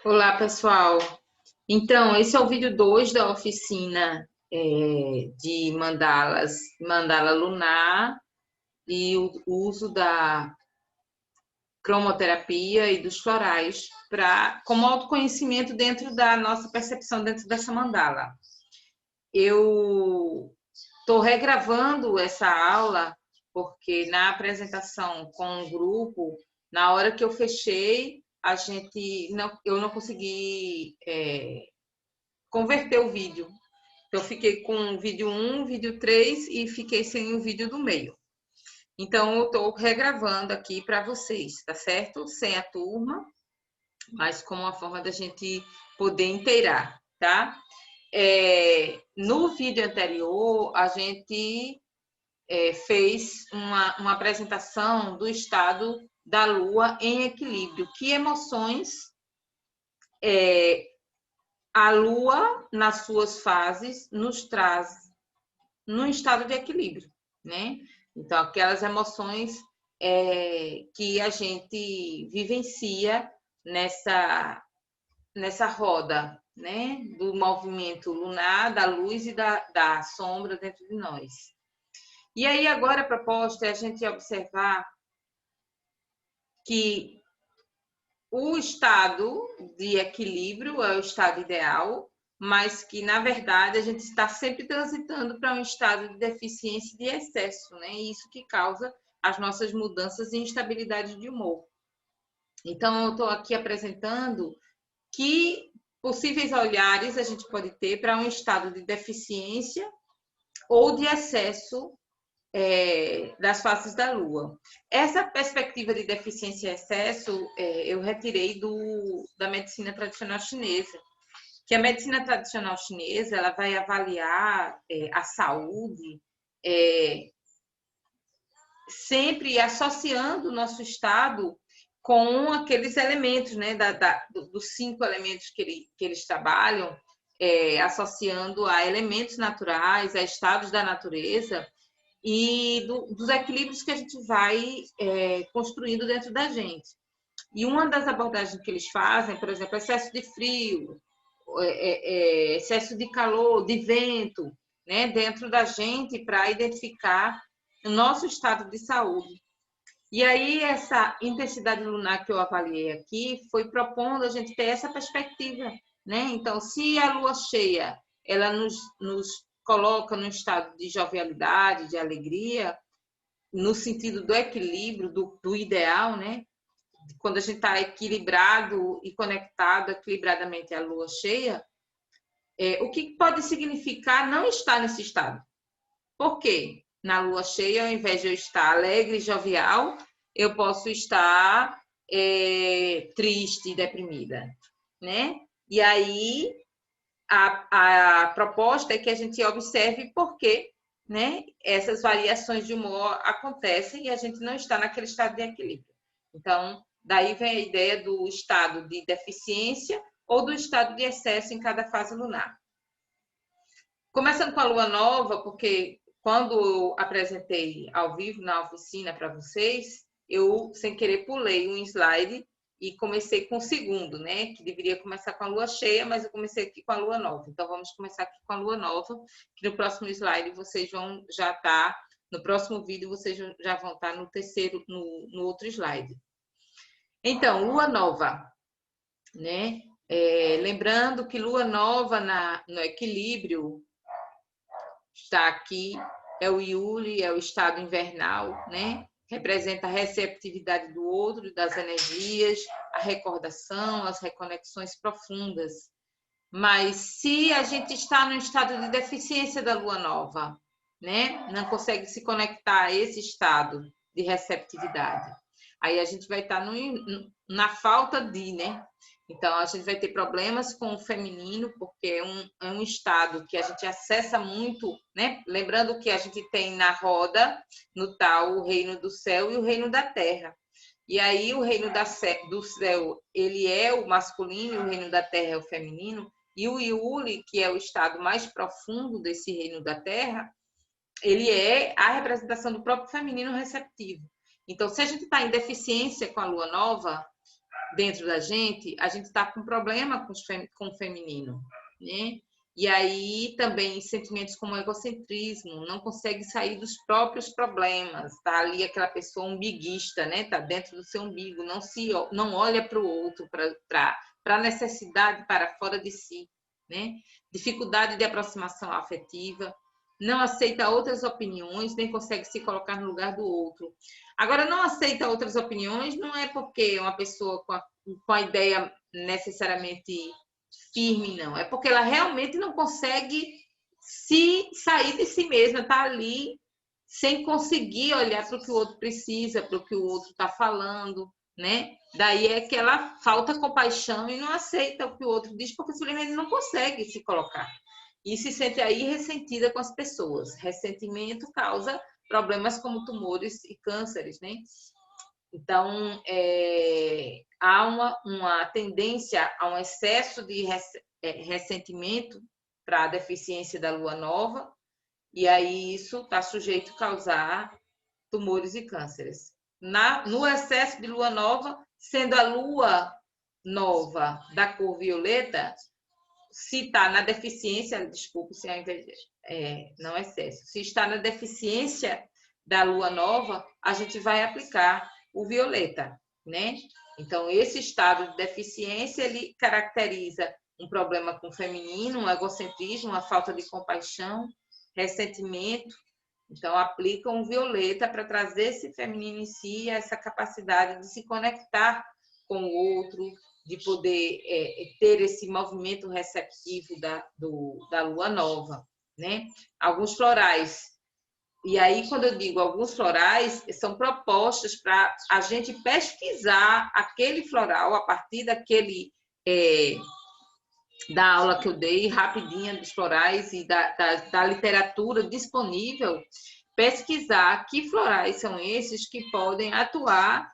Olá, pessoal. Então, esse é o vídeo 2 da oficina de mandalas, mandala lunar e o uso da cromoterapia e dos florais como autoconhecimento dentro da nossa percepção dentro dessa mandala. Eu estou regravando essa aula porque na apresentação com o grupo, na hora que eu fechei, eu não consegui converter o vídeo. Então, eu fiquei com o vídeo 1, vídeo 3 e fiquei sem o vídeo do meio. Então, eu estou regravando aqui para vocês, tá certo? Sem a turma, mas como uma forma da gente poder inteirar, tá? No vídeo anterior, a gente fez uma apresentação do estado da Lua em equilíbrio. Que emoções a Lua, nas suas fases, nos traz num estado de equilíbrio, né? Então, aquelas emoções que a gente vivencia nessa roda, né? Do movimento lunar, da luz e da sombra dentro de nós. E aí, agora a proposta é a gente observar que o estado de equilíbrio é o estado ideal, mas que, na verdade, a gente está sempre transitando para um estado de deficiência e de excesso, né? E isso que causa as nossas mudanças e instabilidade de humor. Então, eu estou aqui apresentando que possíveis olhares a gente pode ter para um estado de deficiência ou de excesso das faces da Lua. Essa perspectiva de deficiência e excesso eu retirei da medicina tradicional chinesa, que a medicina tradicional chinesa ela vai avaliar a saúde sempre associando o nosso estado com aqueles elementos, né, dos 5 elementos que eles trabalham, associando a elementos naturais, a estados da natureza, e dos equilíbrios que a gente vai construindo dentro da gente. E uma das abordagens que eles fazem, por exemplo, excesso de frio, excesso de calor, de vento, né, dentro da gente para identificar o nosso estado de saúde. E aí essa intensidade lunar que eu avaliei aqui foi propondo a gente ter essa perspectiva, né? Então, se a lua cheia, ela nos coloca num estado de jovialidade, de alegria, no sentido do equilíbrio, do ideal, né? Quando a gente está equilibrado e conectado equilibradamente à lua cheia, o que pode significar não estar nesse estado? Por quê? Na lua cheia, ao invés de eu estar alegre e jovial, eu posso estar triste e deprimida, né? E aí a proposta é que a gente observe por que, né, essas variações de humor acontecem e a gente não está naquele estado de equilíbrio. Então, daí vem a ideia do estado de deficiência ou do estado de excesso em cada fase lunar. Começando com a lua nova, porque quando eu apresentei ao vivo na oficina para vocês, eu, sem querer, pulei um slide e comecei com o segundo, né? Que deveria começar com a lua cheia, mas eu comecei aqui com a lua nova. Então, vamos começar aqui com a lua nova, que no próximo slide vocês vão já estar, no próximo vídeo vocês já vão estar no terceiro, no outro slide. Então, lua nova, né? Lembrando que lua nova no equilíbrio está aqui, é o Yuli, é o estado invernal, né? Representa a receptividade do outro, das energias, a recordação, as reconexões profundas. Mas se a gente está no estado de deficiência da lua nova, né? Não consegue se conectar a esse estado de receptividade. Aí a gente vai estar na falta de, né? Então, a gente vai ter problemas com o feminino, porque é um estado que a gente acessa muito, né? Lembrando que a gente tem na roda, no tal, o reino do céu e o reino da terra. E aí, o reino do céu, ele é o masculino, e o reino da terra é o feminino. E o Yuli, que é o estado mais profundo desse reino da terra, ele é a representação do próprio feminino receptivo. Então, se a gente está em deficiência com a lua nova, dentro da gente, a gente está com problema com o feminino, né? E aí também sentimentos como egocentrismo, não consegue sair dos próprios problemas, tá ali aquela pessoa umbiguista, né? Tá dentro do seu umbigo, não olha para o outro, para a necessidade para fora de si, né? Dificuldade de aproximação afetiva, não aceita outras opiniões, nem consegue se colocar no lugar do outro. Agora, não aceita outras opiniões não é porque uma pessoa com a ideia necessariamente firme, não. É porque ela realmente não consegue se sair de si mesma, tá ali sem conseguir olhar para o que o outro precisa, para o que o outro está falando, né? Daí é que ela falta compaixão e não aceita o que o outro diz, porque simplesmente não consegue se colocar. E se sente aí ressentida com as pessoas. Ressentimento causa problemas como tumores e cânceres, né? Então, há uma tendência a um excesso de ressentimento para a deficiência da lua nova, e aí isso está sujeito a causar tumores e cânceres. No excesso de lua nova, sendo a lua nova da cor violeta, se está na deficiência, desculpe se ao invés não excesso, se está na deficiência da lua nova, a gente vai aplicar o violeta, né? Então, esse estado de deficiência, ele caracteriza um problema com o feminino, um egocentrismo, uma falta de compaixão, ressentimento. Então, aplicam o violeta para trazer esse feminino em si, essa capacidade de se conectar com o outro, de poder ter esse movimento receptivo da lua nova, né? Alguns florais. E aí, quando eu digo alguns florais, são propostas para a gente pesquisar aquele floral a partir da aula que eu dei, rapidinha, dos florais e da literatura disponível, pesquisar que florais são esses que podem atuar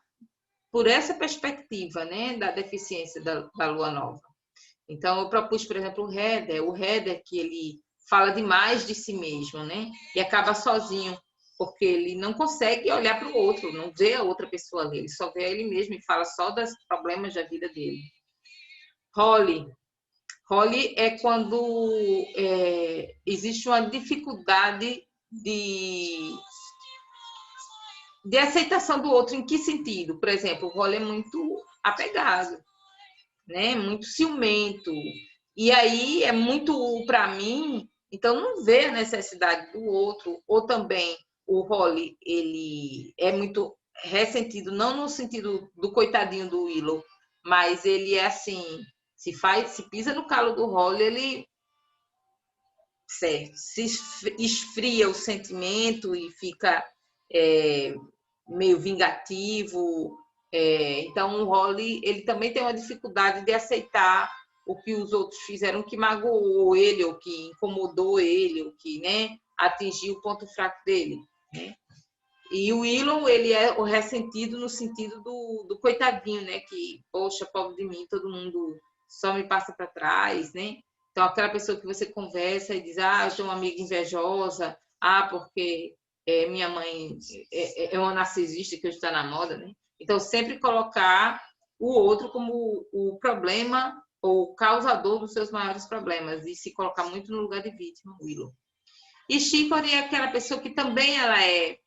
por essa perspectiva, né, da deficiência da lua nova. Então, eu propus, por exemplo, o Herder que ele fala demais de si mesmo, né, e acaba sozinho, porque ele não consegue olhar para o outro, não vê a outra pessoa ali, ele só vê ele mesmo e fala só dos problemas da vida dele. Holly é quando existe uma dificuldade de aceitação do outro. Em que sentido? Por exemplo, o Holly é muito apegado, né? Muito ciumento. E aí é muito para mim, então não vê a necessidade do outro. Ou também o Holly, ele é muito ressentido, não no sentido do coitadinho do Willow, mas ele é assim, se pisa no calo do Holly, ele se esfria o sentimento e fica meio vingativo. Então, o Holly, ele também tem uma dificuldade de aceitar o que os outros fizeram, que magoou ele, ou que incomodou ele, ou que, né, atingiu o ponto fraco dele, né? E o Willow, ele é o ressentido no sentido do coitadinho, né? Que, poxa, pobre de mim, todo mundo só me passa para trás, né? Então, aquela pessoa que você conversa e diz, eu tenho uma amiga invejosa, porque minha mãe é uma narcisista, que hoje está na moda, né? Então, sempre colocar o outro como o problema ou causador dos seus maiores problemas e se colocar muito no lugar de vítima, Willow. E Chicory é aquela pessoa que também ela é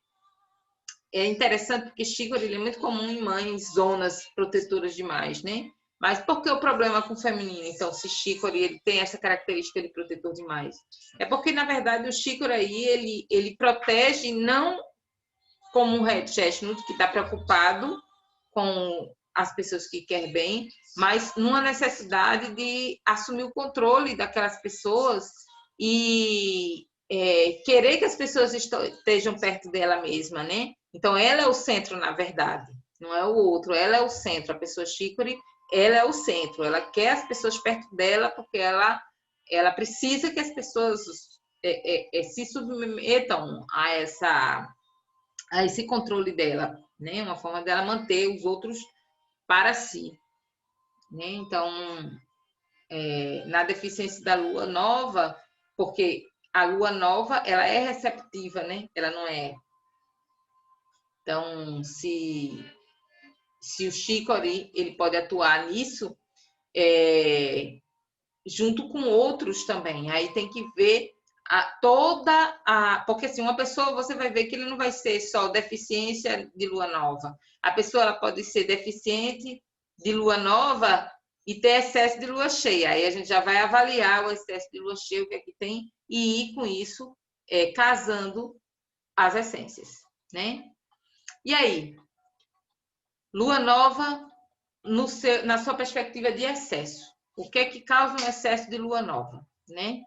interessante, porque Chicory é muito comum em mães zonas protetoras demais, né? Mas por que o problema com o feminino? Então, se Chicory ele tem essa característica de protetor demais? É porque, na verdade, o Chicory aí, ele protege não como um Red Chestnut, que está preocupado com as pessoas que quer bem, mas numa necessidade de assumir o controle daquelas pessoas e querer que as pessoas estejam perto dela mesma, né? Então, ela é o centro, na verdade, não é o outro, ela é o centro. A pessoa Chicory, ela é o centro, ela quer as pessoas perto dela porque ela precisa que as pessoas se submetam a esse controle dela, né? Uma forma dela manter os outros para si, né? Então, na deficiência da lua nova, porque a lua nova, ela é receptiva, né? Ela não é. Então, se se o Chicory, ele pode atuar nisso, junto com outros também. Aí tem que ver porque assim, uma pessoa, você vai ver que ele não vai ser só deficiência de lua nova. A pessoa ela pode ser deficiente de lua nova e ter excesso de lua cheia. Aí a gente já vai avaliar o excesso de lua cheia, o que é que tem, e ir com isso casando as essências, né? E aí, lua nova na sua perspectiva de excesso. O que é que causa um excesso de lua nova, né?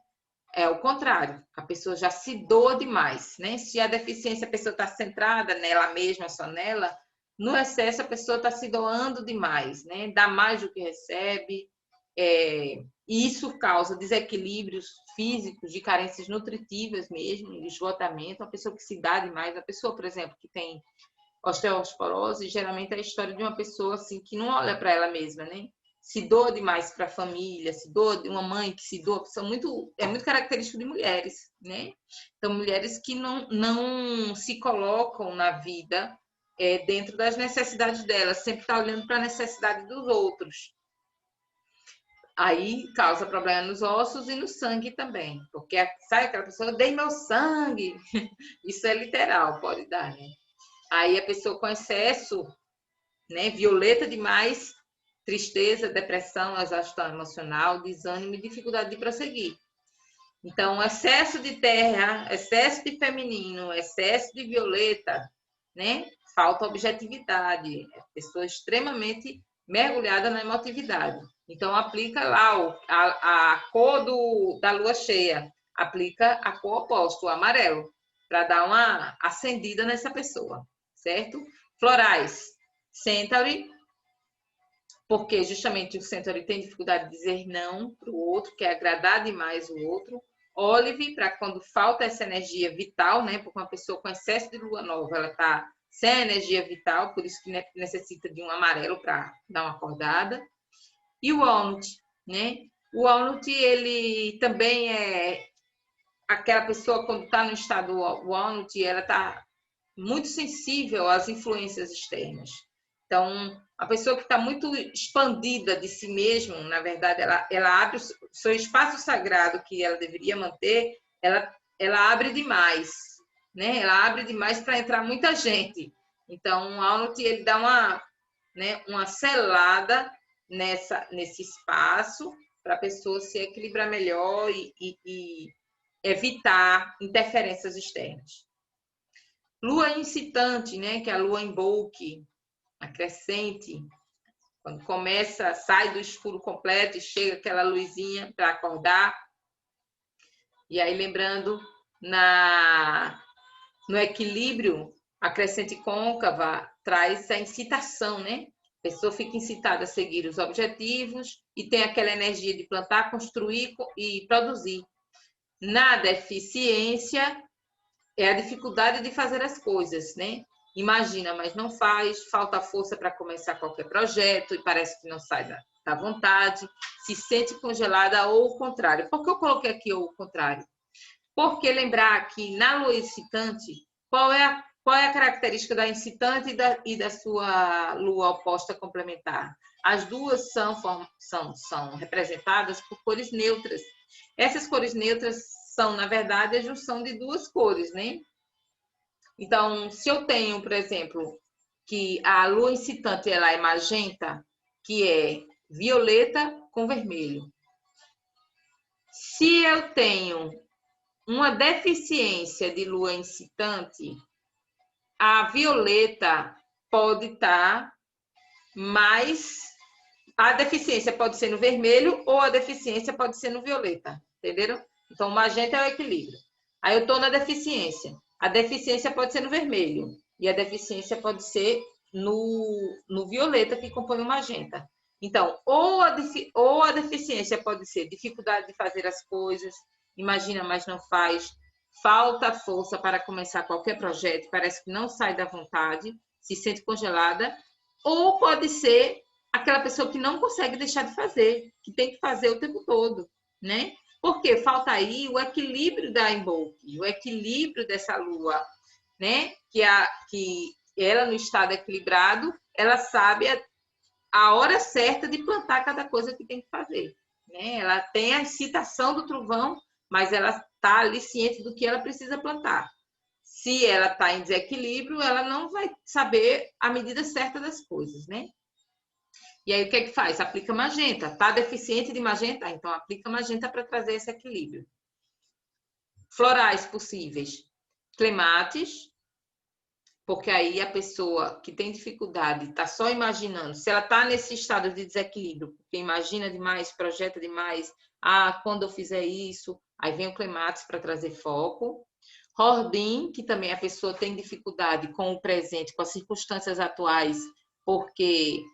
É o contrário, a pessoa já se doa demais, né? Se a deficiência, a pessoa está centrada nela mesma, só nela, no excesso a pessoa está se doando demais, né? Dá mais do que recebe, e isso causa desequilíbrios físicos, de carências nutritivas mesmo, esgotamento. A pessoa que se dá demais, a pessoa, por exemplo, que tem osteoporose, geralmente é a história de uma pessoa assim que não olha para ela mesma, né? Se doa demais para a família, se doa de uma mãe que se doa, é muito característico de mulheres, né? Então, mulheres que não se colocam na vida dentro das necessidades delas, sempre está olhando para a necessidade dos outros. Aí causa problema nos ossos e no sangue também, porque sai aquela pessoa, dei meu sangue, isso é literal, pode dar, né? Aí a pessoa com excesso, né, violeta demais, tristeza, depressão, exaustão emocional, desânimo e dificuldade de prosseguir. Então, excesso de terra, excesso de feminino, excesso de violeta, né? Falta objetividade, pessoa extremamente mergulhada na emotividade. Então, aplica lá a cor da lua cheia, aplica a cor oposta, o amarelo, para dar uma acendida nessa pessoa, certo? Florais, Centauri, porque justamente o Centauri tem dificuldade de dizer não para o outro, quer agradar demais o outro. Olive, para quando falta essa energia vital, né? Porque uma pessoa com excesso de lua nova, ela está sem energia vital, por isso que necessita de um amarelo para dar uma acordada. E o Walnut, né? O Walnut, ele também é aquela pessoa, quando está no estado Walnut, ela está muito sensível às influências externas. Então, a pessoa que está muito expandida de si mesma, na verdade, ela abre o seu espaço sagrado que ela deveria manter, ela abre demais, né? Ela abre demais para entrar muita gente. Então, o Alnut, ele dá uma selada nesse espaço para a pessoa se equilibrar melhor e evitar interferências externas. Lua incitante, né? Que é a lua em Bouquet, a crescente, quando começa, sai do escuro completo e chega aquela luzinha para acordar. E aí, lembrando, no equilíbrio, a crescente côncava traz a incitação, né? A pessoa fica incitada a seguir os objetivos e tem aquela energia de plantar, construir e produzir. Na deficiência, é a dificuldade de fazer as coisas, né? Imagina, mas não faz, falta força para começar qualquer projeto e parece que não sai da vontade, se sente congelada ou o contrário. Por que eu coloquei aqui ou o contrário? Porque lembrar que na lua incitante, qual é a característica da incitante e da sua lua oposta complementar? As duas são representadas por cores neutras. Essas cores neutras são, na verdade, a junção de duas cores, né? Então, se eu tenho, por exemplo, que a lua incitante ela é magenta, que é violeta com vermelho. Se eu tenho uma deficiência de lua incitante, a violeta pode estar mais... A deficiência pode ser no vermelho ou a deficiência pode ser no violeta, entenderam? Então, o magenta é o equilíbrio. Aí eu estou na deficiência. A deficiência pode ser no vermelho e a deficiência pode ser no violeta, que compõe o magenta. Então, ou a deficiência pode ser dificuldade de fazer as coisas, imagina, mas não faz, falta força para começar qualquer projeto, parece que não sai da vontade, se sente congelada, ou pode ser aquela pessoa que não consegue deixar de fazer, que tem que fazer o tempo todo, né? Porque falta aí o equilíbrio da Imbolc, o equilíbrio dessa lua, né? Que ela no estado equilibrado, ela sabe a hora certa de plantar cada coisa que tem que fazer, né? Ela tem a excitação do trovão, mas ela está ali ciente do que ela precisa plantar. Se ela está em desequilíbrio, ela não vai saber a medida certa das coisas, né? E aí o que é que faz? Aplica magenta. Está deficiente de magenta? Então aplica magenta para trazer esse equilíbrio. Florais possíveis. Clematis, porque aí a pessoa que tem dificuldade está só imaginando. Se ela está nesse estado de desequilíbrio, porque imagina demais, projeta demais, quando eu fizer isso, aí vem o clematis para trazer foco. Horbim, que também a pessoa tem dificuldade com o presente, com as circunstâncias atuais, porque,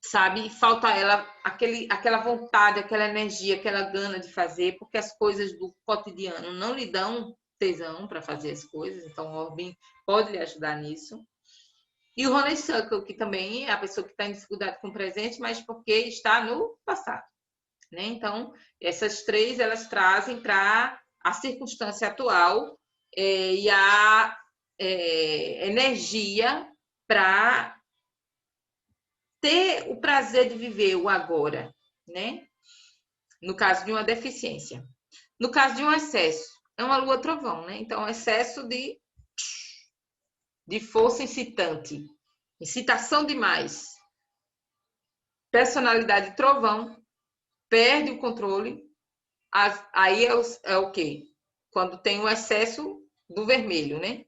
sabe, falta a ela aquela vontade, aquela energia, aquela gana de fazer, porque as coisas do cotidiano não lhe dão tesão para fazer as coisas, então o Horbim pode lhe ajudar nisso. E o Honeysuckle, que também é a pessoa que está em dificuldade com o presente, mas porque está no passado, né? Então, essas três, elas trazem para a circunstância atual e a energia para ter o prazer de viver o agora, né? No caso de uma deficiência. No caso de um excesso, é uma lua trovão, né? Então, excesso de força incitante, incitação demais. Personalidade trovão, perde o controle. Aí é o quê? Quando tem o excesso do vermelho, né?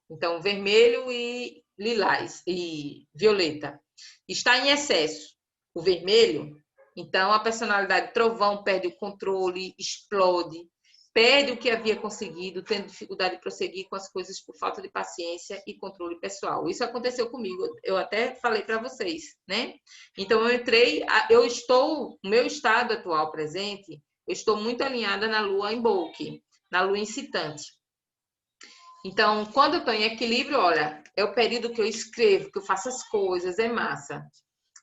Então, vermelho e lilás e violeta. Está em excesso o vermelho, então a personalidade trovão perde o controle, explode, perde o que havia conseguido, tendo dificuldade de prosseguir com as coisas por falta de paciência e controle pessoal. Isso aconteceu comigo, eu até falei para vocês, né? Então, o meu estado atual presente, eu estou muito alinhada na lua em Boque, na lua incitante. Então, quando eu estou em equilíbrio, olha, é o período que eu escrevo, que eu faço as coisas, é massa.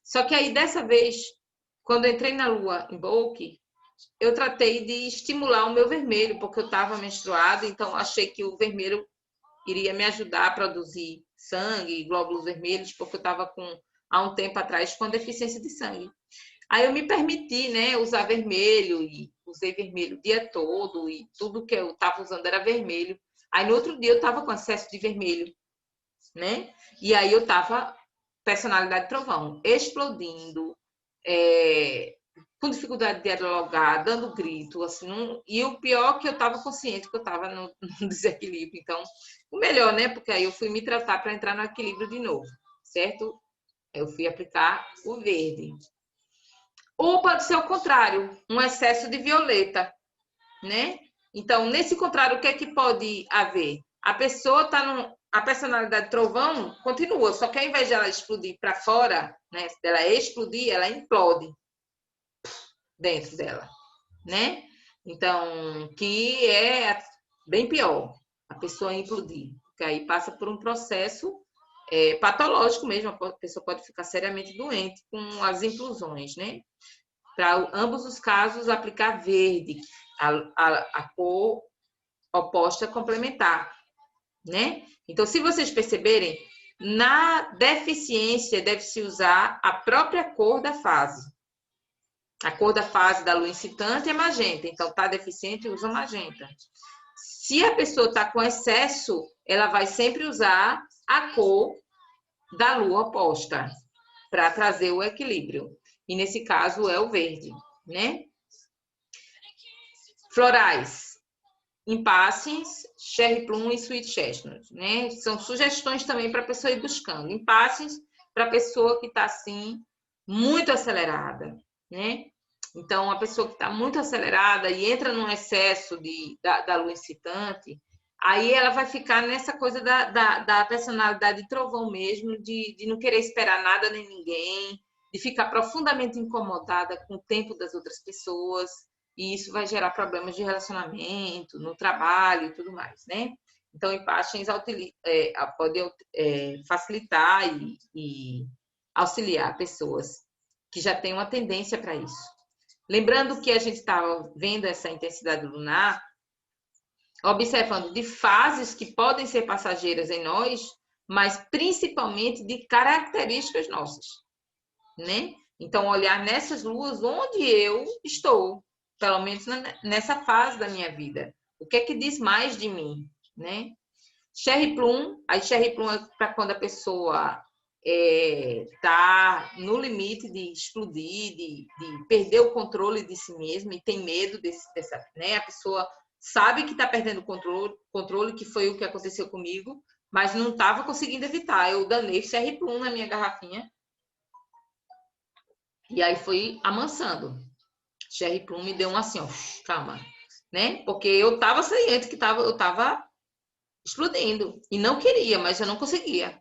Só que aí, dessa vez, quando eu entrei na lua em Boque, eu tratei de estimular o meu vermelho, porque eu estava menstruada, então achei que o vermelho iria me ajudar a produzir sangue, glóbulos vermelhos, porque eu estava há um tempo atrás com deficiência de sangue. Aí eu me permiti, né, usar vermelho, e usei vermelho o dia todo, e tudo que eu estava usando era vermelho. Aí no outro dia eu estava com excesso de vermelho, né? E aí eu estava personalidade trovão, explodindo, com dificuldade de dialogar, dando grito, assim, e o pior é que eu estava consciente que eu estava no desequilíbrio. Então, o melhor, né? Porque aí eu fui me tratar para entrar no equilíbrio de novo, certo? Eu fui aplicar o verde. Ou pode ser o contrário, um excesso de violeta, né? Então, nesse contrário, o que é que pode haver? A pessoa está a personalidade trovão continua, só que ao invés de ela explodir para fora, né? Dela explodir, ela implode dentro dela, né? Então, que é bem pior, a pessoa implodir, porque aí passa por um processo patológico mesmo, a pessoa pode ficar seriamente doente com as implosões, né? Para ambos os casos, aplicar verde, a cor oposta complementar, né? Então, se vocês perceberem, na deficiência deve-se usar a própria cor da fase. A cor da fase da lua incitante é magenta, então está deficiente, usa magenta. Se a pessoa está com excesso, ela vai sempre usar a cor da lua oposta para trazer o equilíbrio. E nesse caso é o verde, né? Florais. Impasses, cherry plum e sweet chestnut, né? São sugestões também para a pessoa ir buscando. Impasses para a pessoa que está assim muito acelerada, né? Então, a pessoa que está muito acelerada e entra num excesso da lua incitante, aí ela vai ficar nessa coisa da personalidade de trovão mesmo, de não querer esperar nada nem ninguém, de ficar profundamente incomodada com o tempo das outras pessoas, e isso vai gerar problemas de relacionamento, no trabalho e tudo mais, né? Então, impasses pode facilitar e auxiliar pessoas que já têm uma tendência para isso. Lembrando que a gente estava vendo essa intensidade lunar, observando de fases que podem ser passageiras em nós, mas principalmente de características nossas, né? Então, olhar nessas luas onde eu estou, pelo menos nessa fase da minha vida. O que é que diz mais de mim, né? Cherry Plum, aí Cherry Plum é para quando a pessoa tá no limite de explodir, de perder o controle de si mesma e tem medo dessa, né? A pessoa sabe que está perdendo o controle, que foi o que aconteceu comigo, mas não estava conseguindo evitar. Eu danei Cherry Plum na minha garrafinha e aí foi amansando. Cherry Plum me deu um assim, ó, calma, né? Porque eu estava ciente que eu estava explodindo e não queria, mas eu não conseguia.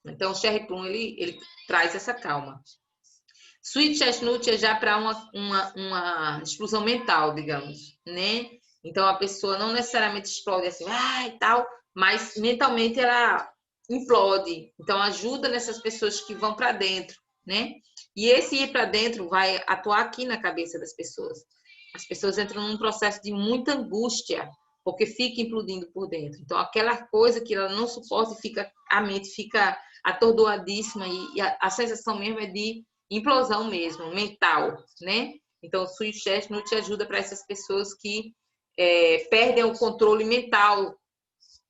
Então, o Cherry Plum, ele traz essa calma. Sweet Chestnut é já para uma explosão mental, digamos, né? Então, a pessoa não necessariamente explode assim, e tal, mas mentalmente ela implode. Então, ajuda nessas pessoas que vão para dentro, né? E esse ir para dentro vai atuar aqui na cabeça das pessoas. As pessoas entram num processo de muita angústia, porque fica implodindo por dentro. Então, aquela coisa que ela não suporta, a mente fica atordoadíssima e a sensação mesmo é de implosão mesmo, mental, né? Então, o Sweet Chestnut ajuda para essas pessoas que perdem o controle mental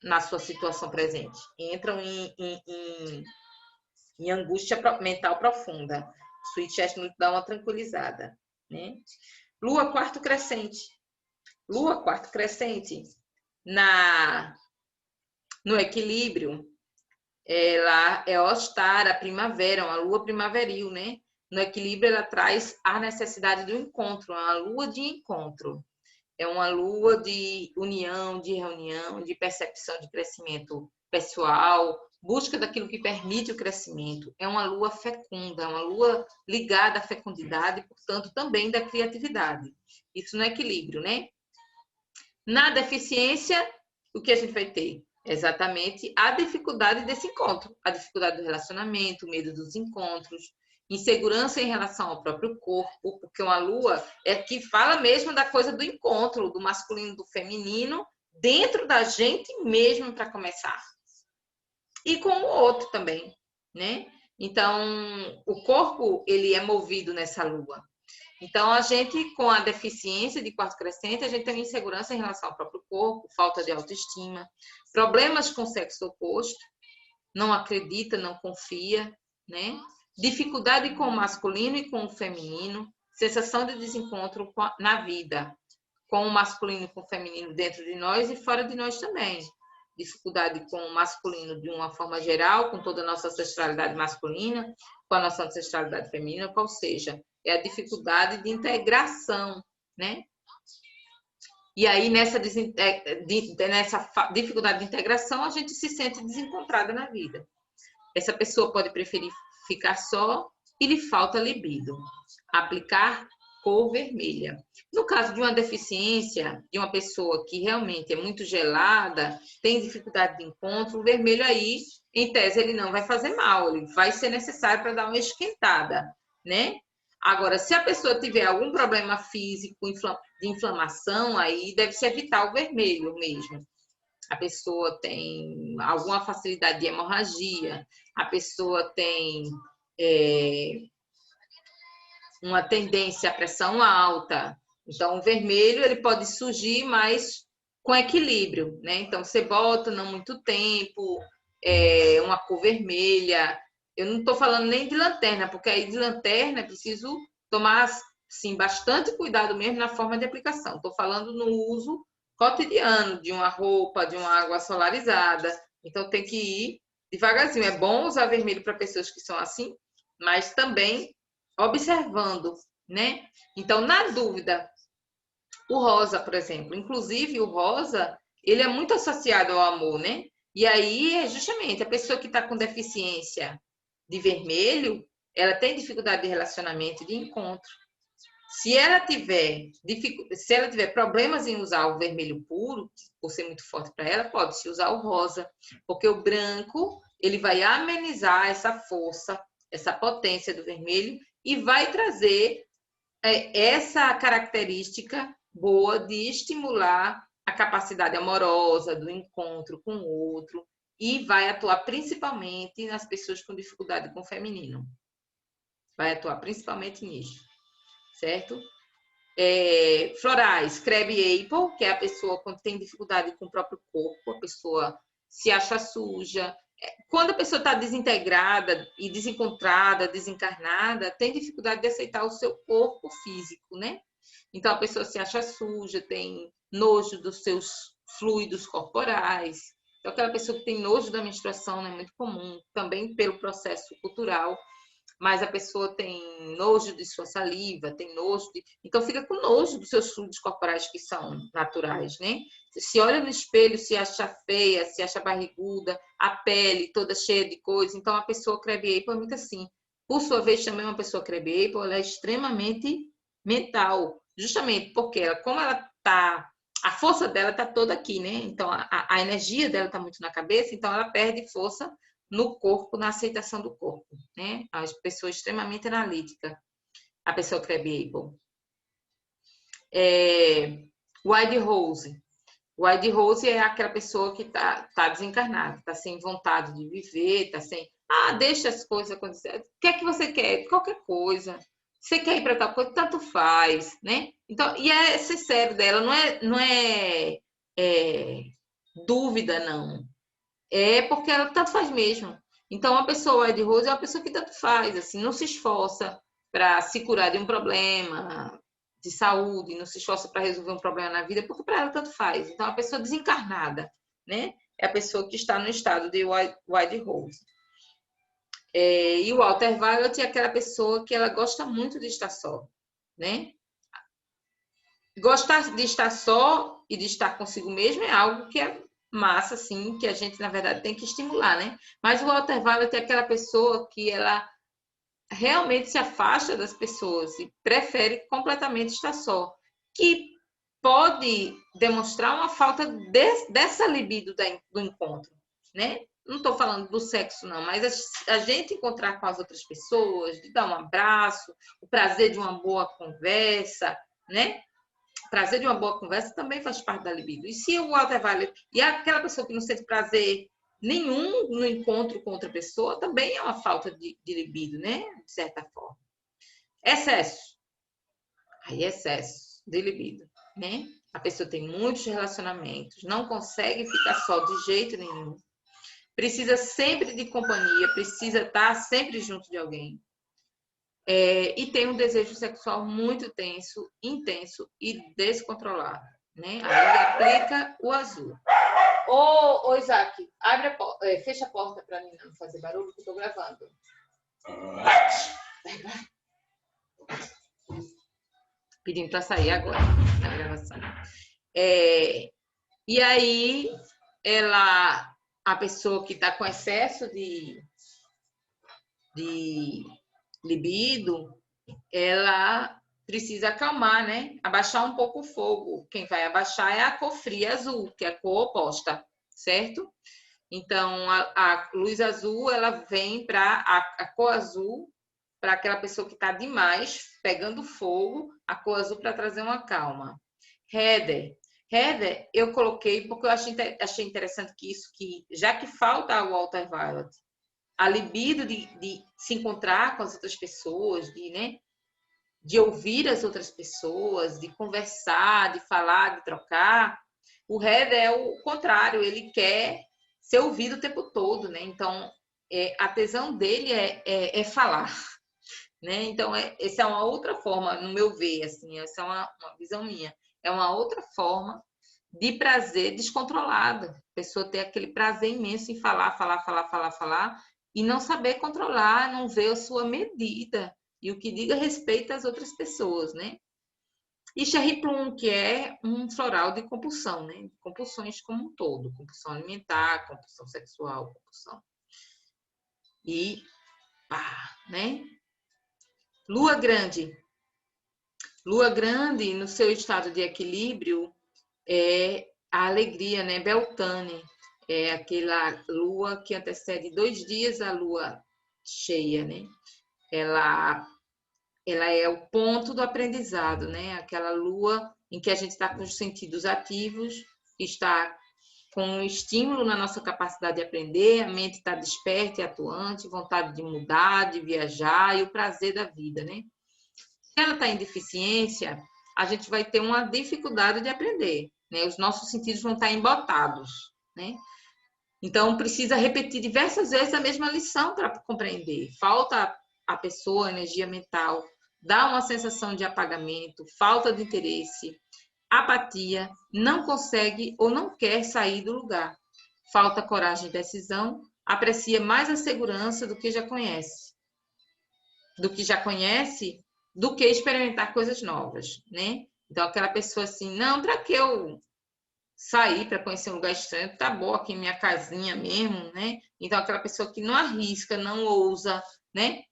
na sua situação presente, entram em angústia mental profunda. Sweet Chestnut dá uma tranquilizada, né? Lua quarto crescente. Lua quarto crescente no equilíbrio, ela é Ostar, a primavera, uma lua primaveril, né? No equilíbrio, ela traz a necessidade do encontro, uma lua de encontro. É uma lua de união, de reunião, de percepção de crescimento pessoal, busca daquilo que permite o crescimento. É uma lua fecunda, uma lua ligada à fecundidade, portanto, também da criatividade. Isso no equilíbrio, né? Na deficiência, o que a gente vai ter? Exatamente a dificuldade desse encontro, a dificuldade do relacionamento, o medo dos encontros, insegurança em relação ao próprio corpo, porque uma lua é que fala mesmo da coisa do encontro, do masculino, do feminino, dentro da gente mesmo para começar. E com o outro também, né? Então, o corpo, ele é movido nessa lua. Então, a gente, com a deficiência de quarto crescente, a gente tem insegurança em relação ao próprio corpo, falta de autoestima, problemas com o sexo oposto, não acredita, não confia, né? Dificuldade com o masculino e com o feminino, sensação de desencontro na vida, com o masculino e com o feminino dentro de nós e fora de nós também. Dificuldade com o masculino de uma forma geral, com toda a nossa ancestralidade masculina, com a nossa ancestralidade feminina, qual seja, é a dificuldade de integração, né? E aí, nessa dificuldade de integração, a gente se sente desencontrada na vida. Essa pessoa pode preferir ficar só e lhe falta libido. Aplicar cor vermelha. No caso de uma deficiência, de uma pessoa que realmente é muito gelada, tem dificuldade de encontro, o vermelho aí, em tese, ele não vai fazer mal, ele vai ser necessário para dar uma esquentada, né? Agora, se a pessoa tiver algum problema físico de inflamação, aí deve-se evitar o vermelho mesmo. A pessoa tem alguma facilidade de hemorragia, a pessoa tem uma tendência à pressão alta. Então, o vermelho ele pode surgir, mas com equilíbrio, né? Então, você bota não muito tempo, uma cor vermelha. Eu não estou falando nem de lanterna, porque aí de lanterna é preciso tomar sim, bastante cuidado mesmo na forma de aplicação. Estou falando no uso cotidiano de uma roupa, de uma água solarizada. Então, tem que ir devagarzinho. É bom usar vermelho para pessoas que são assim, mas também observando, né? Então, na dúvida, o rosa, por exemplo, inclusive o rosa, ele é muito associado ao amor, né? E aí é justamente a pessoa que está com deficiência de vermelho, ela tem dificuldade de relacionamento, de encontro. Se ela tiver problemas em usar o vermelho puro, por ser muito forte para ela, pode-se usar o rosa, porque o branco ele vai amenizar essa força, essa potência do vermelho e vai trazer essa característica boa de estimular a capacidade amorosa, do encontro com o outro. e vai atuar principalmente nas pessoas com dificuldade com o feminino. Vai atuar principalmente nisso, certo? Florais, Crab Apple, que é a pessoa quando tem dificuldade com o próprio corpo, a pessoa se acha suja. Quando a pessoa está desintegrada e desencontrada, desencarnada, tem dificuldade de aceitar o seu corpo físico, né? Então, a pessoa se acha suja, tem nojo dos seus fluidos corporais. Então, aquela pessoa que tem nojo da menstruação, né, é muito comum, também pelo processo cultural, mas a pessoa tem nojo de sua saliva, tem nojo de... Então, fica com nojo dos seus fluidos corporais que são naturais, né? Se olha no espelho, se acha feia, se acha barriguda, a pele toda cheia de coisa. Então, a pessoa Crab Apple é muito assim. Por sua vez, também uma pessoa Crab Apple, ela é extremamente mental, justamente porque ela, como ela tá... A força dela tá toda aqui, né? Então, a energia dela tá muito na cabeça, então ela perde força no corpo, na aceitação do corpo, né? A pessoa extremamente analítica, a pessoa Crab Apple. White Rose. White Rose é aquela pessoa que tá desencarnada, tá sem vontade de viver, tá sem... deixa as coisas acontecer. O que é que você quer? Qualquer coisa. Você quer ir para tal coisa? Tanto faz, né? Então, e é sincero dela, não é dúvida, não. É porque ela tanto faz mesmo. Então, a pessoa de Rose é uma pessoa que tanto faz, assim, não se esforça para se curar de um problema de saúde, não se esforça para resolver um problema na vida, porque para ela tanto faz. Então, a pessoa desencarnada, né? É a pessoa que está no estado de White Rose. E o Walter Violet é aquela pessoa que ela gosta muito de estar só, né? Gostar de estar só e de estar consigo mesmo é algo que é massa, assim, que a gente, na verdade, tem que estimular, né? Mas o Walter Violet é aquela pessoa que ela realmente se afasta das pessoas e prefere completamente estar só, que pode demonstrar uma falta dessa libido do encontro, né? Não estou falando do sexo, não, mas a gente encontrar com as outras pessoas, de dar um abraço, o prazer de uma boa conversa, né? Prazer de uma boa conversa também faz parte da libido. E se o Walter Violet e aquela pessoa que não sente prazer nenhum no encontro com outra pessoa, também é uma falta de libido, né? De certa forma. Excesso. Aí, excesso de libido, né? A pessoa tem muitos relacionamentos, não consegue ficar só de jeito nenhum. Precisa sempre de companhia, precisa estar sempre junto de alguém. E tem um desejo sexual muito tenso, intenso e descontrolado, né? Aí aplica o azul. Ô Isaac, abre fecha a porta para mim não fazer barulho, que eu tô gravando. Pedindo para sair agora na gravação. E aí, a pessoa que está com excesso de libido, ela precisa acalmar, né? Abaixar um pouco o fogo. Quem vai abaixar é a cor fria azul, que é a cor oposta, certo? Então, a luz azul, ela vem para a cor azul, para aquela pessoa que está demais, pegando fogo, a cor azul para trazer uma calma. Heather, eu coloquei porque eu achei interessante que já que falta o Walter Violet, a libido de se encontrar com as outras pessoas, de ouvir as outras pessoas, de conversar, de falar, de trocar, o Heather é o contrário, ele quer ser ouvido o tempo todo, né? Então, a tesão dele é falar, né? Então, essa é uma outra forma, no meu ver, assim, essa é uma visão minha, é uma outra forma de prazer descontrolado. A pessoa ter aquele prazer imenso em falar, e não saber controlar, não ver a sua medida e o que diga respeito às outras pessoas, né? E Cherry Plum, que é um floral de compulsão, né? Compulsões como um todo, compulsão alimentar, compulsão sexual, compulsão. E né? Lua Grande. Lua Grande, no seu estado de equilíbrio, é a alegria, né? Beltane. É aquela lua que antecede 2 dias a lua cheia, né? Ela é o ponto do aprendizado, né? Aquela lua em que a gente está com os sentidos ativos, está com um estímulo na nossa capacidade de aprender, a mente está desperta e atuante, vontade de mudar, de viajar e o prazer da vida, né? Se ela está em deficiência, a gente vai ter uma dificuldade de aprender, né? Os nossos sentidos vão estar embotados, né? Então, precisa repetir diversas vezes a mesma lição para compreender. Falta a pessoa energia mental, dá uma sensação de apagamento, falta de interesse, apatia, não consegue ou não quer sair do lugar. Falta coragem e decisão, aprecia mais a segurança do que já conhece. Do que experimentar coisas novas, né? Então, aquela pessoa assim, não, para que eu sair para conhecer um lugar estranho? Tá bom aqui em minha casinha mesmo, né? Então, aquela pessoa que não arrisca, não ousa, né?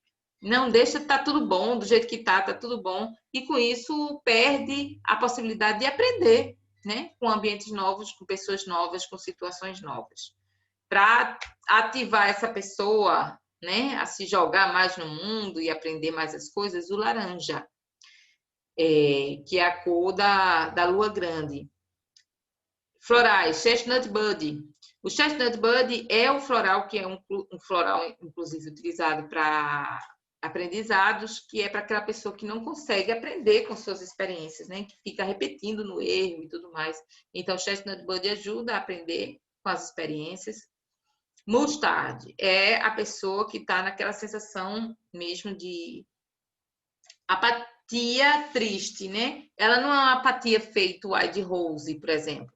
Não deixa, tá tudo bom, do jeito que tá tudo bom. E com isso perde a possibilidade de aprender, né? Com ambientes novos, com pessoas novas, com situações novas. Para ativar essa pessoa, né, a se jogar mais no mundo e aprender mais as coisas, o laranja, que é a cor da lua grande. Florais, Chestnut Bud. O Chestnut Bud é o floral que é um floral, inclusive, utilizado para aprendizados, que é para aquela pessoa que não consegue aprender com suas experiências, né? Que fica repetindo no erro e tudo mais. Então, o Chestnut Bud ajuda a aprender com as experiências. Mustard é a pessoa que está naquela sensação mesmo de apatia triste, né? Ela não é uma apatia feito White Rose, por exemplo.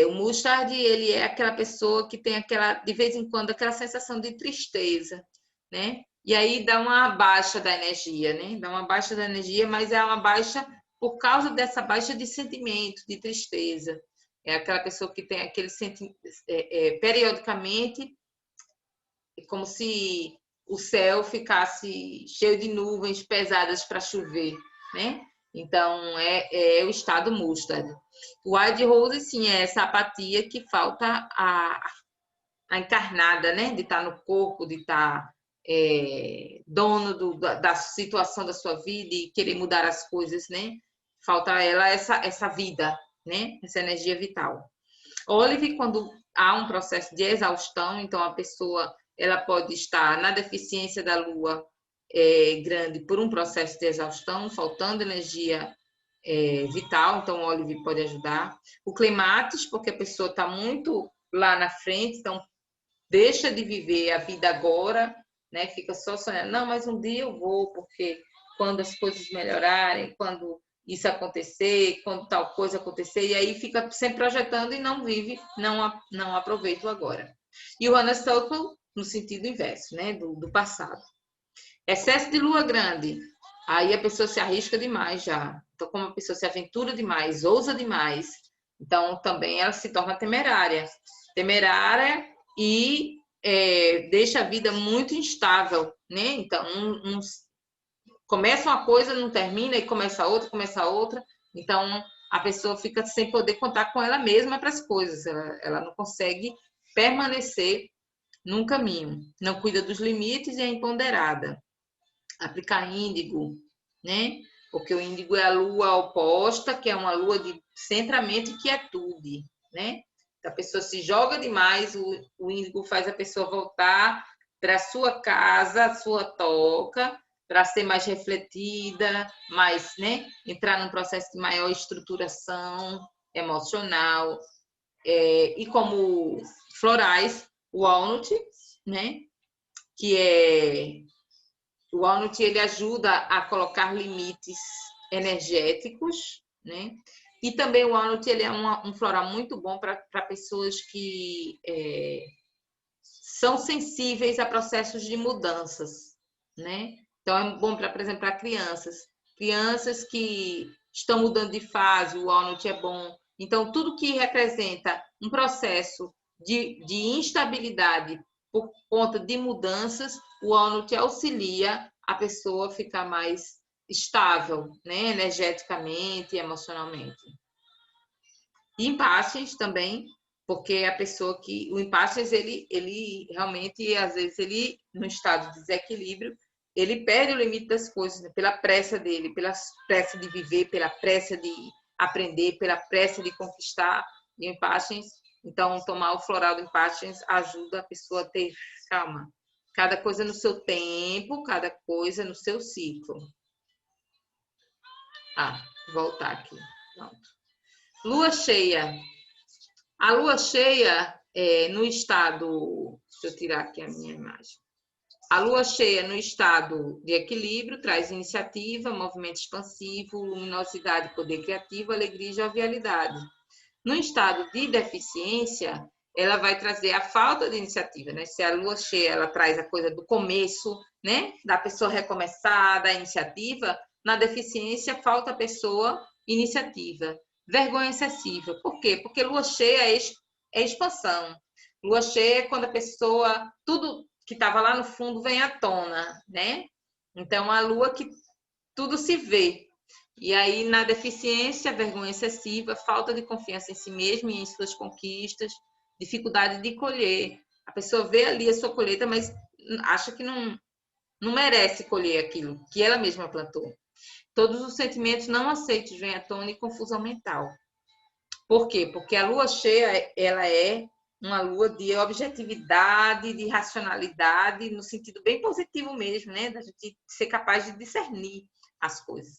O Mustard, ele é aquela pessoa que tem aquela, de vez em quando, aquela sensação de tristeza, né? E aí dá uma baixa da energia, né? Dá uma baixa da energia, mas é uma baixa por causa dessa baixa de sentimento, de tristeza. É aquela pessoa que tem aquele sentimento, periodicamente, como se o céu ficasse cheio de nuvens pesadas para chover, né? Então, é o estado mustard. O White Rose, sim, é essa apatia que falta a encarnada, né? De estar no corpo, de estar dono da situação da sua vida e querer mudar as coisas, né? Falta a ela essa vida, né? Essa energia vital. Olive, quando há um processo de exaustão, então a pessoa ela pode estar na deficiência da lua grande por um processo de exaustão, faltando energia vital, então o Olive pode ajudar. O Clematis, porque a pessoa está muito lá na frente, então deixa de viver a vida agora, né? Fica só sonhando, não, mas um dia eu vou, porque quando as coisas melhorarem, quando isso acontecer, quando tal coisa acontecer, e aí fica sempre projetando e não vive, não aproveita o agora. E o Honeysuckle no sentido inverso, né? Do passado. Excesso de lua grande, aí a pessoa se arrisca demais já. Então, como a pessoa se aventura demais, ousa demais, então também ela se torna temerária. Temerária e deixa a vida muito instável, né? Então, começa uma coisa, não termina, e começa outra. Então, a pessoa fica sem poder contar com ela mesma para as coisas. Ela não consegue permanecer num caminho. Não cuida dos limites e é imponderada. Aplicar índigo, né? Porque o índigo é a lua oposta, que é uma lua de centramento e quietude, né? A pessoa se joga demais, o índigo faz a pessoa voltar para a sua casa, a sua toca, para ser mais refletida, mais, né? Entrar num processo de maior estruturação emocional. E como florais, o walnut, né? O walnut, ele ajuda a colocar limites energéticos, né? E também o walnut, ele é um floral muito bom para pessoas que são sensíveis a processos de mudanças, né? Então, é bom, por exemplo, para crianças. Crianças que estão mudando de fase, o walnut é bom. Então, tudo que representa um processo de instabilidade por conta de mudanças, o walnut auxilia a pessoa a ficar mais estável, né? Energeticamente e emocionalmente. E impasses também, porque a pessoa que... O impasses, ele realmente, às vezes, ele, no estado de desequilíbrio, ele perde o limite das coisas, né? Pela pressa dele, pela pressa de viver, pela pressa de aprender, pela pressa de conquistar. E o empátiens, então, tomar o floral do empátiens ajuda a pessoa a ter calma. Cada coisa no seu tempo, cada coisa no seu ciclo. Vou voltar aqui. Pronto. Lua cheia. A lua cheia no estado... Deixa eu tirar aqui a minha imagem. A lua cheia no estado de equilíbrio traz iniciativa, movimento expansivo, luminosidade, poder criativo, alegria e jovialidade. No estado de deficiência, ela vai trazer a falta de iniciativa, né? Se a lua cheia, ela traz a coisa do começo, né? Da pessoa recomeçar, da iniciativa, na deficiência falta a pessoa iniciativa. Vergonha excessiva. Por quê? Porque lua cheia é expansão. Lua cheia é quando a pessoa, tudo que estava lá no fundo vem à tona, né? Então, a lua que tudo se vê. E aí, na deficiência, vergonha excessiva, falta de confiança em si mesma e em suas conquistas, dificuldade de colher. A pessoa vê ali a sua colheita, mas acha que não merece colher aquilo que ela mesma plantou. Todos os sentimentos não aceitos vêm à tona e confusão mental. Por quê? Porque a lua cheia, ela é uma lua de objetividade, de racionalidade, no sentido bem positivo mesmo, né? Da gente ser capaz de discernir as coisas.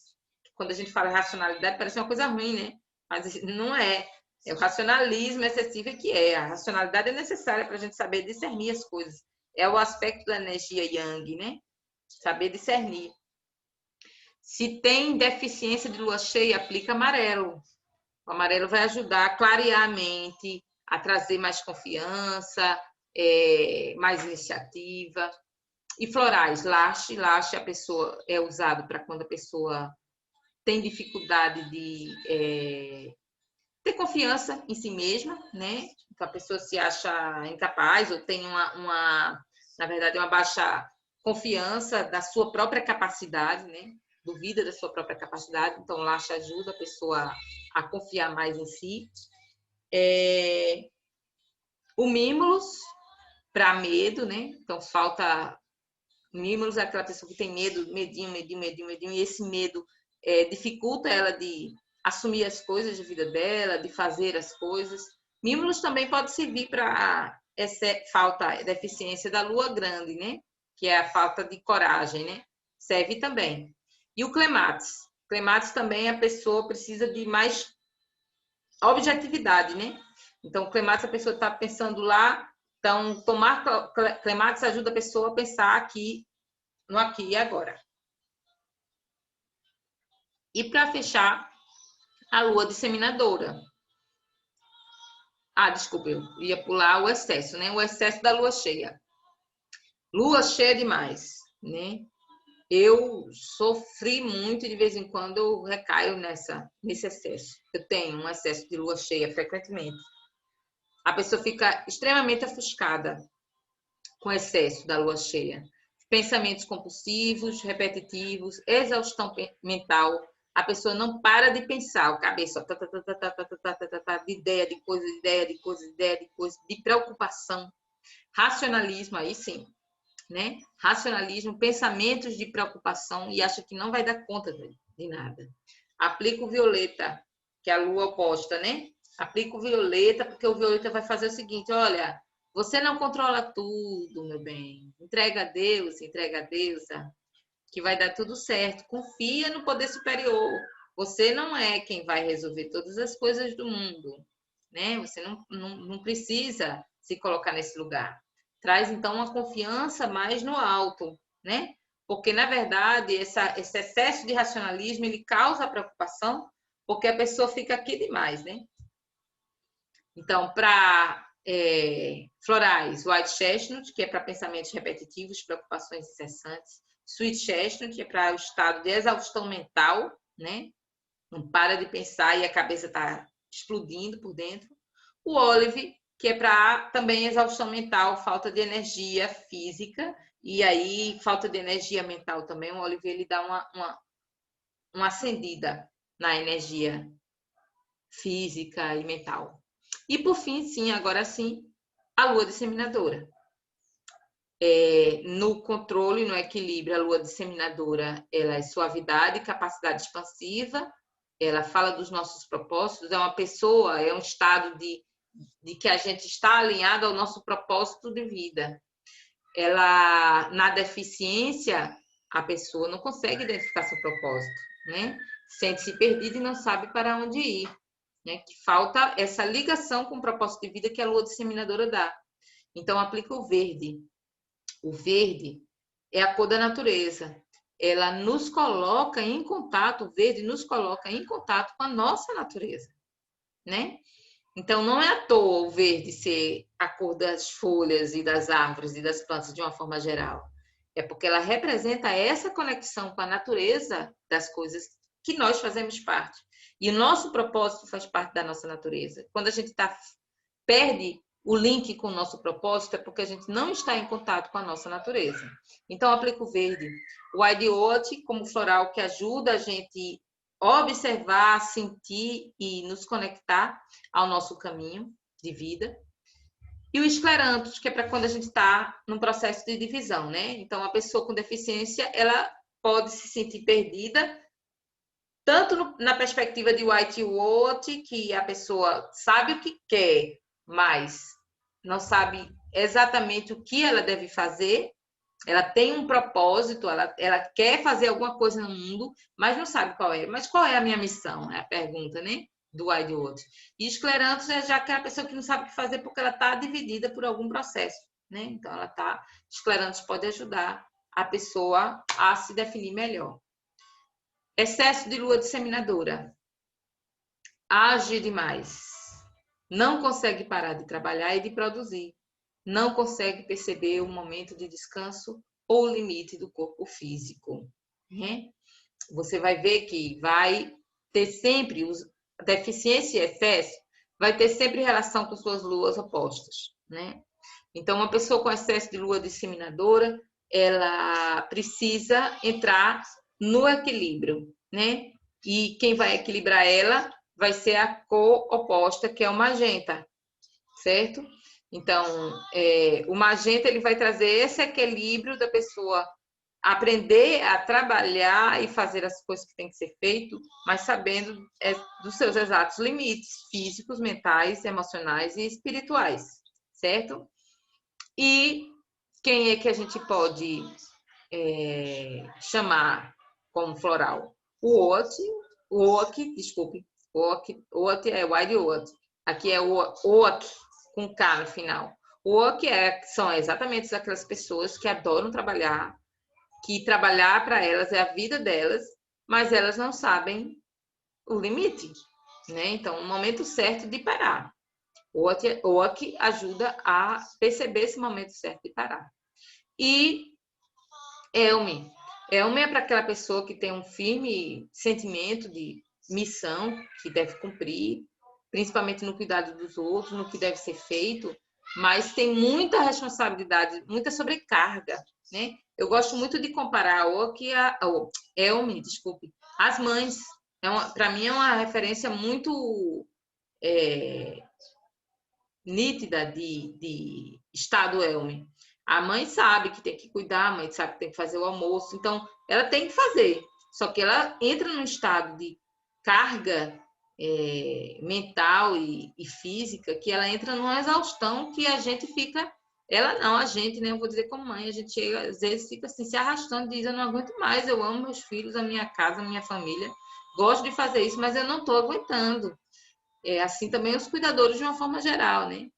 Quando a gente fala racionalidade, parece uma coisa ruim, né? Mas não é. É o racionalismo excessivo que é. A racionalidade é necessária para a gente saber discernir as coisas. É o aspecto da energia yang, né? Saber discernir. Se tem deficiência de lua cheia, aplica amarelo. O amarelo vai ajudar a clarear a mente, a trazer mais confiança, mais iniciativa. E florais, laxe a pessoa é usado para quando a pessoa tem dificuldade de ter confiança em si mesma, né? Então a pessoa se acha incapaz ou tem na verdade, uma baixa confiança da sua própria capacidade, né? Duvida da sua própria capacidade. Então, laxe ajuda a pessoa a confiar mais em si. O mímulos, para medo, né? Então, falta... Mímulos é aquela pessoa que tem medo, medinho, e esse medo dificulta ela de assumir as coisas da vida dela, de fazer as coisas. Mímulos também pode servir para essa falta, deficiência da lua grande, né? Que é a falta de coragem, né? Serve também. E o clematis. Clematis também a pessoa precisa de mais objetividade, né? Então, clematis, a pessoa está pensando lá. Então, tomar clematis ajuda a pessoa a pensar aqui, no aqui e agora. E para fechar, a lua disseminadora. Desculpa, eu ia pular o excesso, né? O excesso da lua cheia. Lua cheia demais, né? Eu sofri muito, de vez em quando eu recaio nesse excesso. Eu tenho um excesso de lua cheia frequentemente. A pessoa fica extremamente ofuscada com o excesso da lua cheia. Pensamentos compulsivos, repetitivos, exaustão mental. A pessoa não para de pensar, o cabeça de ideia, de coisa, de preocupação. Racionalismo, aí sim, né? Racionalismo, pensamentos de preocupação e acha que não vai dar conta de nada. Aplica o violeta, que é a lua oposta, né? Aplica o violeta, porque o violeta vai fazer o seguinte, olha, você não controla tudo, meu bem. Entrega a Deus, que vai dar tudo certo. Confia no poder superior. Você não é quem vai resolver todas as coisas do mundo, né? Você não precisa se colocar nesse lugar. Traz, então, uma confiança mais no alto, né? Porque, na verdade, esse excesso de racionalismo, ele causa preocupação, porque a pessoa fica aqui demais, né? Então, para florais, white chestnut, que é para pensamentos repetitivos, preocupações incessantes. Sweet chestnut, que é para o estado de exaustão mental, né? Não para de pensar e a cabeça está explodindo por dentro. O olive, que é para também exaustão mental, falta de energia física, e aí falta de energia mental também. O olive, ele dá uma acendida na energia física e mental. E por fim, sim, agora sim, a lua disseminadora. No controle, no equilíbrio, a lua disseminadora, ela é suavidade, capacidade expansiva, ela fala dos nossos propósitos, é uma pessoa, é um estado de que a gente está alinhado ao nosso propósito de vida. Ela, na deficiência, a pessoa não consegue identificar seu propósito, né? Sente-se perdida e não sabe para onde ir, né? Que falta essa ligação com o propósito de vida que a lua disseminadora dá. Então, aplica o verde. O verde é a cor da natureza. Ela nos coloca em contato, o verde nos coloca em contato com a nossa natureza, né? Então, não é à toa o verde ser a cor das folhas e das árvores e das plantas de uma forma geral. É porque ela representa essa conexão com a natureza das coisas que nós fazemos parte. E o nosso propósito faz parte da nossa natureza. Quando a gente perde o link com o nosso propósito, é porque a gente não está em contato com a nossa natureza. Então, aplica o verde. O Wild Oat, como floral que ajuda a gente observar, sentir e nos conectar ao nosso caminho de vida. E o escleranthus, que é para quando a gente está num processo de divisão, né? Então, a pessoa com deficiência, ela pode se sentir perdida, tanto na perspectiva de White Oat, que a pessoa sabe o que quer, mas não sabe exatamente o que ela deve fazer. Ela tem um propósito, ela quer fazer alguma coisa no mundo, mas não sabe qual é. Mas qual é a minha missão? É a pergunta, né? Do Wild Oat. E escleranthus é já aquela pessoa que não sabe o que fazer porque ela está dividida por algum processo, né? Então, escleranthus pode ajudar a pessoa a se definir melhor. Excesso de lua disseminadora. Age demais. Não consegue parar de trabalhar e de produzir. Não consegue perceber o momento de descanso ou o limite do corpo físico, né? Você vai ver que vai ter sempre deficiência e excesso, vai ter sempre relação com suas luas opostas, né? Então, uma pessoa com excesso de lua disseminadora, ela precisa entrar no equilíbrio, né? E quem vai equilibrar ela vai ser a cor oposta, que é o magenta, certo? Então, o magenta ele vai trazer esse equilíbrio da pessoa aprender a trabalhar e fazer as coisas que tem que ser feito, mas sabendo dos seus exatos limites físicos, mentais, emocionais e espirituais, certo? E quem é que a gente pode chamar como floral? O oak, desculpe, oak é wild oat. Aqui é o oak com K no final. O oak são exatamente aquelas pessoas que adoram trabalhar, que trabalhar para elas é a vida delas, mas elas não sabem o limite, né? Então, o momento certo de parar. O oak ajuda a perceber esse momento certo de parar. E Elme. Elme é para aquela pessoa que tem um firme sentimento de missão que deve cumprir, principalmente no cuidado dos outros, no que deve ser feito, mas tem muita responsabilidade, muita sobrecarga, né? Eu gosto muito de comparar Elme, desculpe, as mães. Para mim é uma referência muito nítida de estado Elme. A mãe sabe que tem que cuidar, a mãe sabe que tem que fazer o almoço, então ela tem que fazer. Só que ela entra num estado de carga mental e física, que ela entra numa exaustão que a gente fica. Ela não, a gente, né? Eu vou dizer como mãe, a gente chega, às vezes fica assim, se arrastando, diz: eu não aguento mais, eu amo meus filhos, a minha casa, a minha família, gosto de fazer isso, mas eu não estou aguentando. Assim também os cuidadores de uma forma geral, né?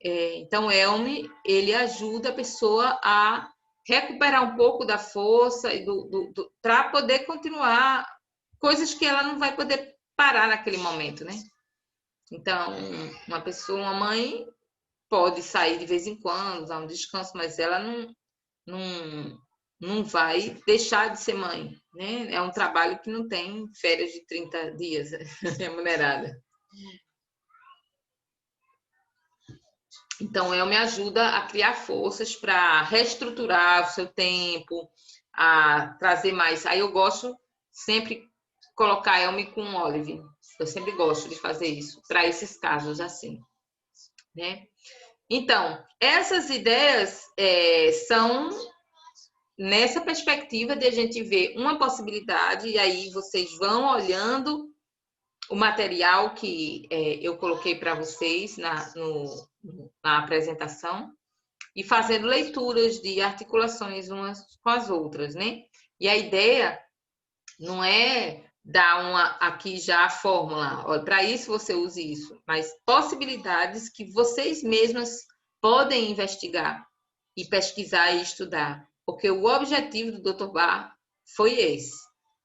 Então, Elme, ele ajuda a pessoa a recuperar um pouco da força e para poder continuar coisas que ela não vai poder parar naquele momento, né? Então, uma mãe pode sair de vez em quando, dar um descanso, mas ela não vai deixar de ser mãe, né? É um trabalho que não tem férias de 30 dias remunerada. Então, me ajuda a criar forças para reestruturar o seu tempo, a trazer mais. Aí eu gosto sempre colocar Elme com Olive. Eu sempre gosto de fazer isso, para esses casos assim, né? Então, essas ideias são nessa perspectiva de a gente ver uma possibilidade, e aí vocês vão olhando o material que eu coloquei para vocês na apresentação e fazendo leituras de articulações umas com as outras, né? E a ideia não é dar aqui já a fórmula, olha, para isso você use isso, mas possibilidades que vocês mesmas podem investigar e pesquisar e estudar, porque o objetivo do Dr. Bar foi esse.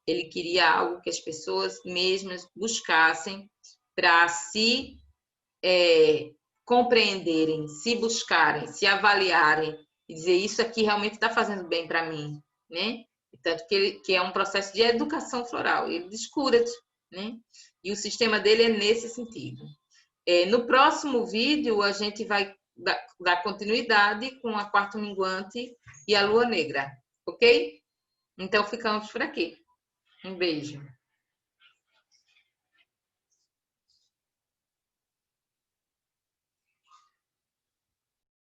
Ele queria algo que as pessoas mesmas buscassem para se compreenderem, se buscarem, se avaliarem e dizer isso aqui realmente está fazendo bem para mim, né? Tanto que é um processo de educação floral, ele descura, né? E o sistema dele é nesse sentido. No próximo vídeo, a gente vai dar continuidade com a quarta minguante e a lua negra, ok? Então, ficamos por aqui. Um beijo.